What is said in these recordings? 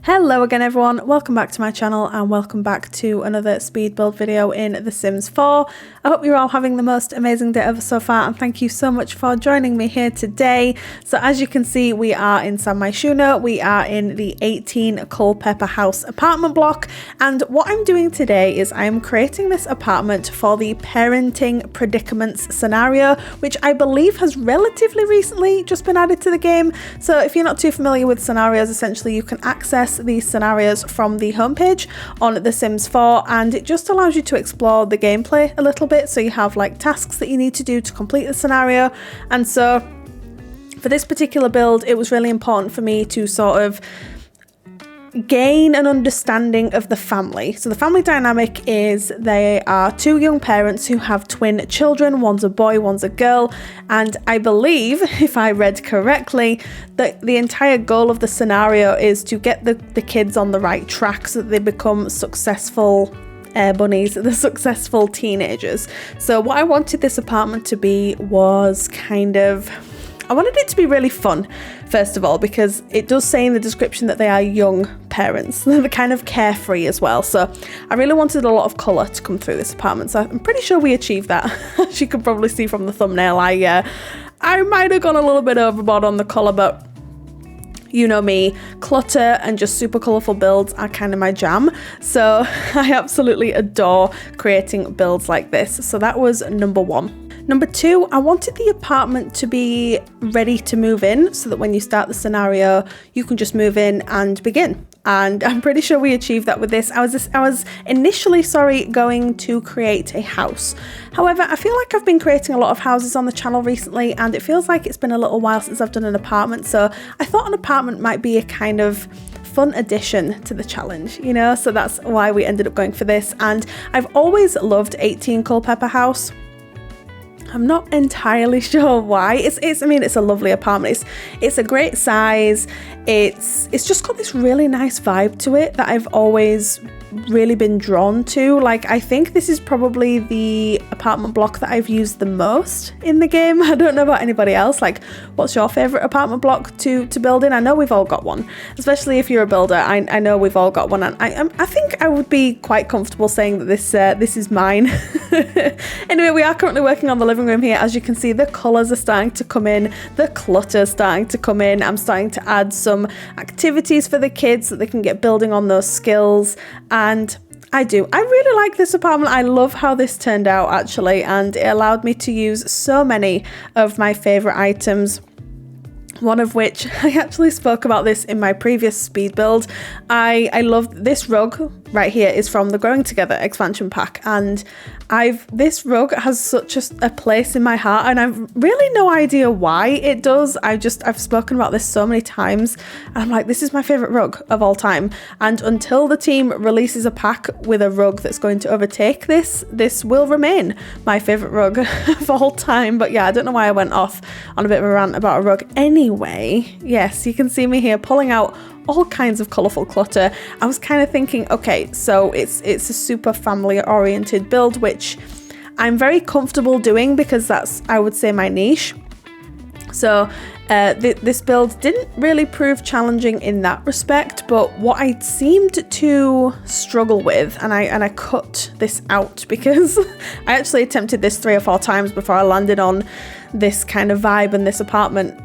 Hello again everyone, welcome back to my channel and welcome back to another speed build video in The Sims 4. I hope you're all having the most amazing day ever so far and thank you so much for joining me here today. So as you can see, we are in Myshuno, we are in the 18 Culpepper House apartment block, and what I'm doing today is I'm creating this apartment for the parenting predicaments scenario, which I believe has relatively recently just been added to the game. So if you're not too familiar with scenarios, essentially you can access these scenarios from the homepage on The Sims 4, and it just allows you to explore the gameplay a little bit. So you have like tasks that you need to do to complete the scenario, and so for this particular build it was really important for me to sort of gain an understanding of the family. So the family dynamic is they are two young parents who have twin children, one's a boy, one's a girl, and I believe, if I read correctly, that the entire goal of the scenario is to get the kids on the right track so that they become successful air bunnies, the successful teenagers. So what I wanted this apartment to be was I wanted it to be really fun, first of all, because it does say in the description that they are young parents. They're kind of carefree as well. So I really wanted a lot of colour to come through this apartment. So I'm pretty sure we achieved that. As you can probably see from the thumbnail, I might have gone a little bit overboard on the colour, but you know me, clutter and just super colourful builds are kind of my jam. So I absolutely adore creating builds like this. So that was number one. Number two, I wanted the apartment to be ready to move in so that when you start the scenario, you can just move in and begin. And I'm pretty sure we achieved that with this. I was initially going to create a house. However, I feel like I've been creating a lot of houses on the channel recently, and it feels like it's been a little while since I've done an apartment. So I thought an apartment might be a kind of fun addition to the challenge, you know? So that's why we ended up going for this. And I've always loved 18 Culpepper House. I'm not entirely sure why. It's a lovely apartment. It's a great size. It's just got this really nice vibe to it that I've always really been drawn to. Like, I think this is probably the apartment block that I've used the most in the game. I don't know about anybody else. Like, what's your favorite apartment block to build in? I know we've all got one, especially if you're a builder. I know we've all got one, and I think I would be quite comfortable saying that this is mine. Anyway, we are currently working on the living room here. As you can see, the colours are starting to come in, the clutter is starting to come in. I'm starting to add some activities for the kids so they can get building on those skills. And I really like this apartment. I love how this turned out actually, and it allowed me to use so many of my favourite items. One of which, I actually spoke about this in my previous speed build. I love this rug right here, is from the Growing Together expansion pack, and this rug has such a place in my heart, and I've really no idea why it does. I've spoken about this so many times, and I'm like, this is my favorite rug of all time, and until the team releases a pack with a rug that's going to overtake this will remain my favorite rug of all time. But yeah, I don't know why I went off on a bit of a rant about a rug. Anyway, yes, you can see me here pulling out all kinds of colourful clutter. I was kind of thinking, okay, so it's a super family oriented build, which I'm very comfortable doing because that's, I would say, my niche. So this build didn't really prove challenging in that respect, but what I seemed to struggle with, and I cut this out because I actually attempted this 3 or 4 times before I landed on this kind of vibe in this apartment.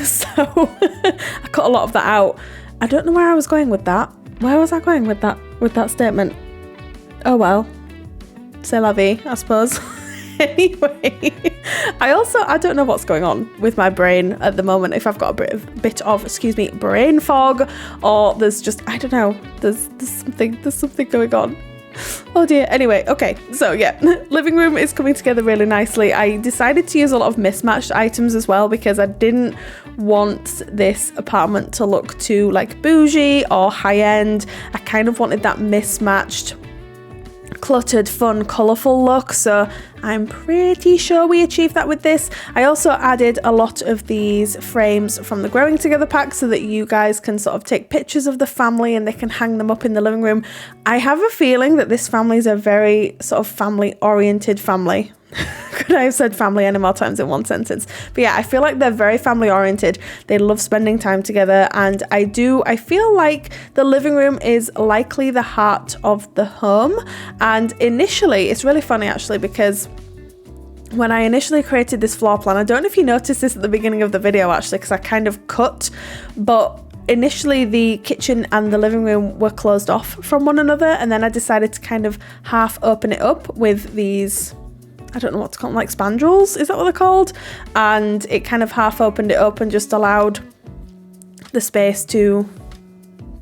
So I cut a lot of that out. I don't know where I was going with that. Where was I going with that statement? Oh well, c'est la vie, I suppose. Anyway, I don't know what's going on with my brain at the moment, if I've got a bit of brain fog, or there's just, I don't know, there's something going on. Oh dear. Anyway, okay, so yeah, living room is coming together really nicely. I decided to use a lot of mismatched items as well because I didn't want this apartment to look too like bougie or high end. I kind of wanted that mismatched, cluttered, fun, colourful look, so I'm pretty sure we achieved that with this. I also added a lot of these frames from the Growing Together pack so that you guys can sort of take pictures of the family and they can hang them up in the living room. I have a feeling that this family is a very sort of family oriented family. Could I have said family any more times in one sentence? But yeah, I feel like they're very family oriented. They love spending time together, and I feel like the living room is likely the heart of the home. And initially, it's really funny actually, because when I initially created this floor plan, I don't know if you noticed this at the beginning of the video actually, because I kind of cut, but initially the kitchen and the living room were closed off from one another, and then I decided to kind of half open it up with these, I don't know what to call them, like spandrels, is that what they're called? And it kind of half opened it up and just allowed the space to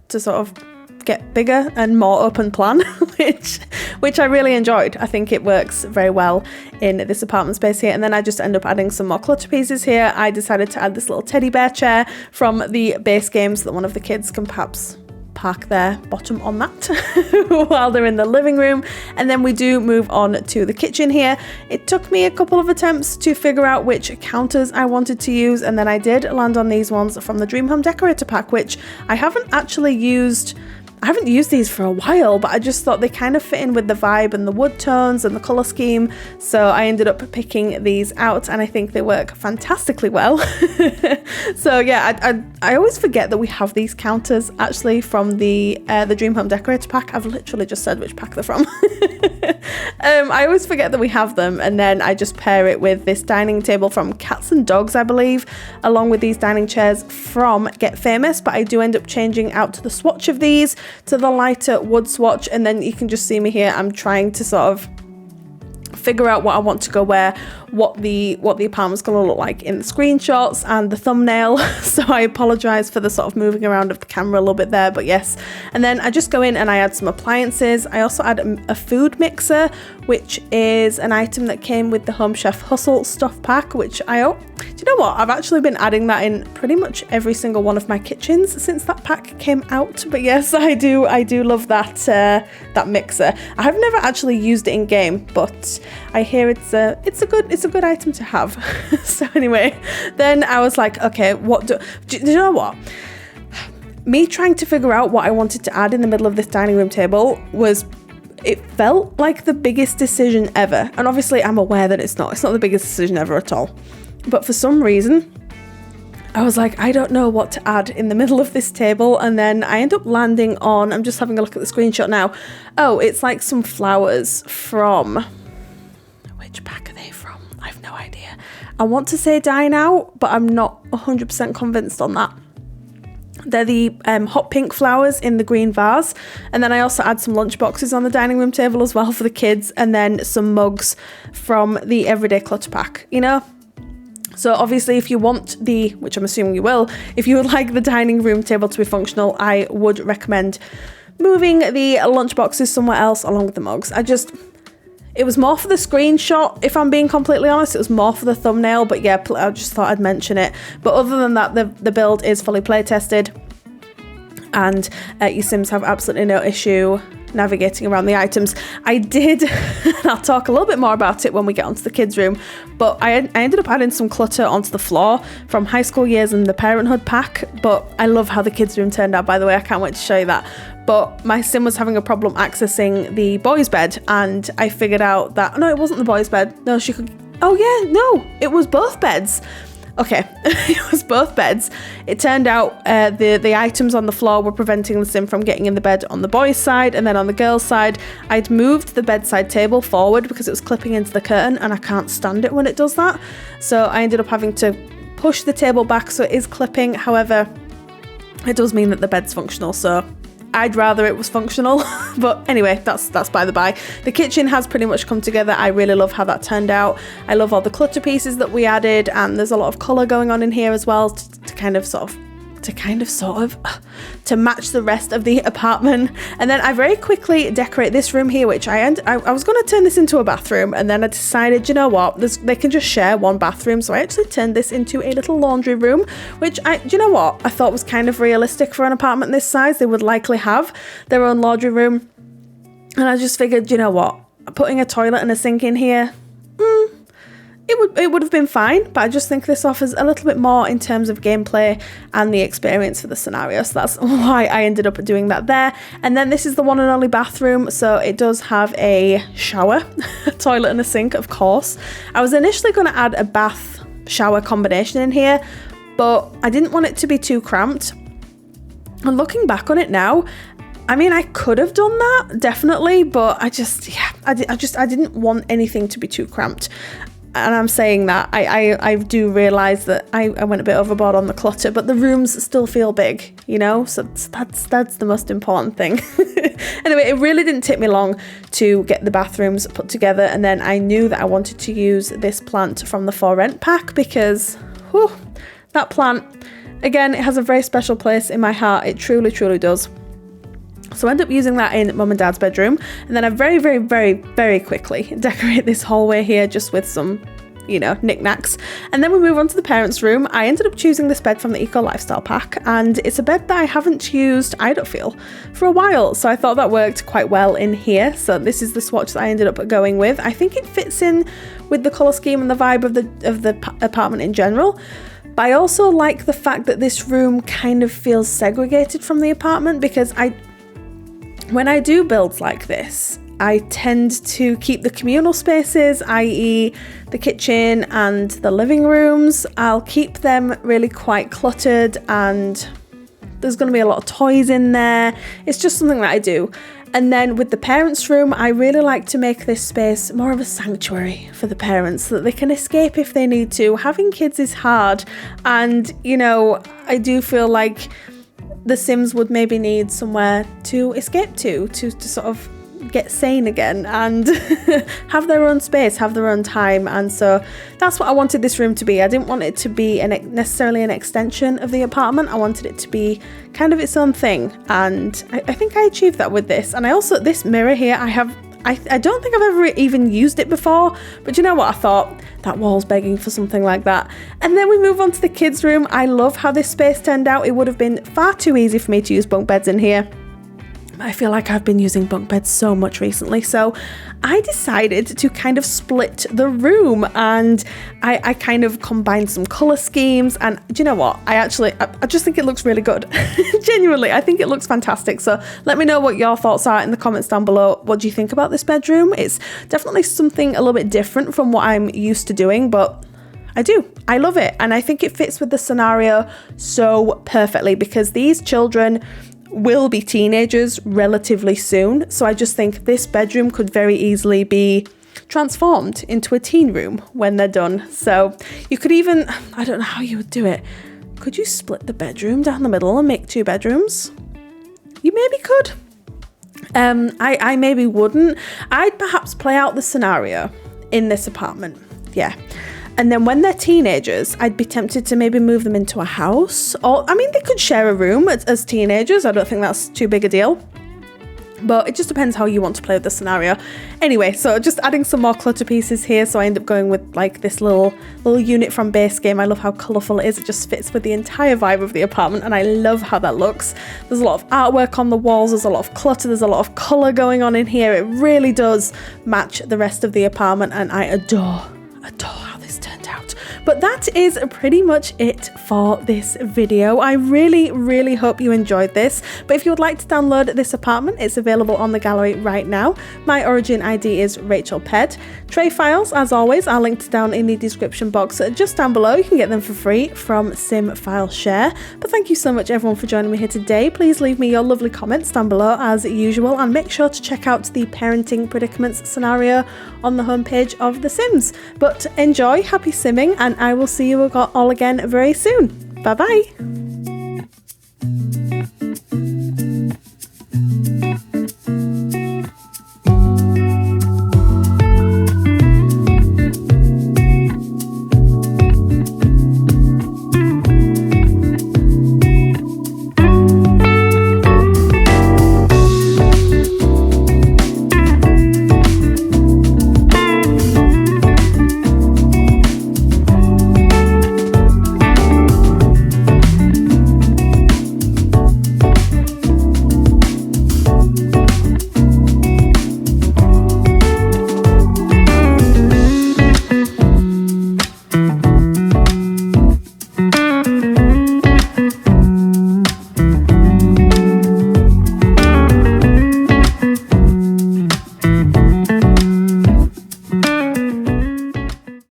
sort of get bigger and more open plan, which I really enjoyed. I think it works very well in this apartment space here. And then I just end up adding some more clutter pieces here. I decided to add this little teddy bear chair from the base game so that one of the kids can perhaps park their bottom on that while they're in the living room. And then we do move on to the kitchen here. It took me a couple of attempts to figure out which counters I wanted to use, and then I did land on these ones from the Dream Home Decorator pack, which I haven't actually used. I haven't used these for a while, but I just thought they kind of fit in with the vibe and the wood tones and the colour scheme. So I ended up picking these out, and I think they work fantastically well. So yeah, I always forget that we have these counters actually from the Dream Home Decorator pack. I've literally just said which pack they're from. I always forget that we have them, and then I just pair it with this dining table from Cats and Dogs, I believe, along with these dining chairs from Get Famous. But I do end up changing out to the swatch of these, to the lighter wood swatch, and then you can just see me here. I'm trying to sort of figure out what I want to go where, what the apartment's gonna look like in the screenshots and the thumbnail. So I apologize for the sort of moving around of the camera a little bit there, but yes. And then I just go in and I add some appliances. I also add a food mixer, which is an item that came with the Home Chef Hustle stuff pack, which do you know what? I've actually been adding that in pretty much every single one of my kitchens since that pack came out. But yes, I do love that that mixer. I have never actually used it in game, but I hear it's a good item to have. So anyway, then I was like, okay, do you know what? Me trying to figure out what I wanted to add in the middle of this dining room table it felt like the biggest decision ever. And obviously I'm aware that it's not the biggest decision ever at all. But for some reason, I was like, I don't know what to add in the middle of this table. And then I end up landing on, I'm just having a look at the screenshot now. Oh, it's like some flowers from, which pack are they from? I have no idea. I want to say Dine Out, but I'm not 100% convinced on that. They're the hot pink flowers in the green vase. And then I also add some lunch boxes on the dining room table as well for the kids. And then some mugs from the Everyday Clutter pack, you know? So obviously if you want which I'm assuming you will, if you would like the dining room table to be functional, I would recommend moving the lunch boxes somewhere else along with the mugs. It was more for the screenshot, if I'm being completely honest. It was more for the thumbnail, but yeah, I just thought I'd mention it. But other than that, the build is fully play tested, and your Sims have absolutely no issue navigating around the items. I did, and I'll talk a little bit more about it when we get onto the kids' room, but I ended up adding some clutter onto the floor from High School Years and the Parenthood pack. But I love how the kids' room turned out, by the way. I can't wait to show you that. But my Sim was having a problem accessing the boys' bed, and I figured out that, no, it wasn't the boys' bed. No, she could, oh yeah, no, it was both beds. Okay, it was both beds. It turned out the items on the floor were preventing the Sim from getting in the bed on the boys' side, and then on the girls' side, I'd moved the bedside table forward because it was clipping into the curtain, and I can't stand it when it does that. So I ended up having to push the table back so it is clipping. However, it does mean that the bed's functional, so I'd rather it was functional. But anyway, that's by the by. The kitchen has pretty much come together. I really love how that turned out. I love all the clutter pieces that we added, and there's a lot of colour going on in here as well to kind of sort of to match the rest of the apartment. And then I very quickly decorate this room here, which I was going to turn this into a bathroom, and then I decided, you know what, they can just share one bathroom. So I actually turned this into a little laundry room, which you know what, I thought was kind of realistic for an apartment this size. They would likely have their own laundry room, and I just figured, you know what, putting a toilet and a sink in here, it would have been fine, but I just think this offers a little bit more in terms of gameplay and the experience for the scenario. So that's why I ended up doing that there. And then this is the one and only bathroom. So it does have a shower, a toilet and a sink, of course. I was initially going to add a bath shower combination in here, but I didn't want it to be too cramped. And looking back on it now, I mean, I could have done that, definitely, but I didn't want anything to be too cramped. And I'm saying that, I do realise that I went a bit overboard on the clutter, but the rooms still feel big, you know, so that's the most important thing. Anyway, it really didn't take me long to get the bathrooms put together, and then I knew that I wanted to use this plant from the For Rent pack because, whew, that plant, again, it has a very special place in my heart. It truly, truly does. So I end up using that in Mum and Dad's bedroom, and then I very, very, very, very quickly decorate this hallway here just with some, you know, knickknacks. And then we move on to the parents' room. I ended up choosing this bed from the Eco Lifestyle pack, and it's a bed that I haven't used, I don't feel, for a while. So I thought that worked quite well in here. So this is the swatch that I ended up going with. I think it fits in with the colour scheme and the vibe of the apartment in general. But I also like the fact that this room kind of feels segregated from the apartment, because when I do builds like this, I tend to keep the communal spaces, i.e. the kitchen and the living rooms, I'll keep them really quite cluttered, and there's going to be a lot of toys in there. It's just something that I do. And then with the parents' room, I really like to make this space more of a sanctuary for the parents so that they can escape if they need to. Having kids is hard, and, you know, I do feel like the Sims would maybe need somewhere to escape to sort of get sane again and have their own space, have their own time. And so that's what I wanted this room to be. I didn't want it to be necessarily an extension of the apartment. I wanted it to be kind of its own thing, and I think I achieved that with this. And I also, this mirror here, I don't think I've ever even used it before, but you know what, I thought that wall's begging for something like that. And then we move on to the kids' room. I love how this space turned out. It would have been far too easy for me to use bunk beds in here. I feel like I've been using bunk beds so much recently, so I decided to kind of split the room, and I kind of combined some colour schemes, and do you know what, I just think it looks really good. Genuinely, I think it looks fantastic. So let me know what your thoughts are in the comments down below. What do you think about this bedroom? It's definitely something a little bit different from what I'm used to doing, but I love it, and I think it fits with the scenario so perfectly, because these children will be teenagers relatively soon. So I just think this bedroom could very easily be transformed into a teen room when they're done. So you could even, I don't know how you would do it. Could you split the bedroom down the middle and make 2 bedrooms? You maybe could. I maybe wouldn't. I'd perhaps play out the scenario in this apartment. Yeah. And then when they're teenagers, I'd be tempted to maybe move them into a house. Or, I mean, they could share a room as teenagers. I don't think that's too big a deal. But it just depends how you want to play with the scenario. Anyway, so just adding some more clutter pieces here. So I end up going with like this little unit from base game. I love how colourful it is. It just fits with the entire vibe of the apartment, and I love how that looks. There's a lot of artwork on the walls. There's a lot of clutter. There's a lot of colour going on in here. It really does match the rest of the apartment, and I adore how this turned out. But that is pretty much it for this video. I really, really hope you enjoyed this. But if you would like to download this apartment, it's available on the gallery right now. My origin ID is RachelPedd. Tray files, as always, are linked down in the description box just down below. You can get them for free from Sim File Share. But thank you so much everyone for joining me here today. Please leave me your lovely comments down below as usual, and make sure to check out the parenting predicaments scenario on the homepage of The Sims. But enjoy, happy simming, and I will see you all again very soon. Bye bye.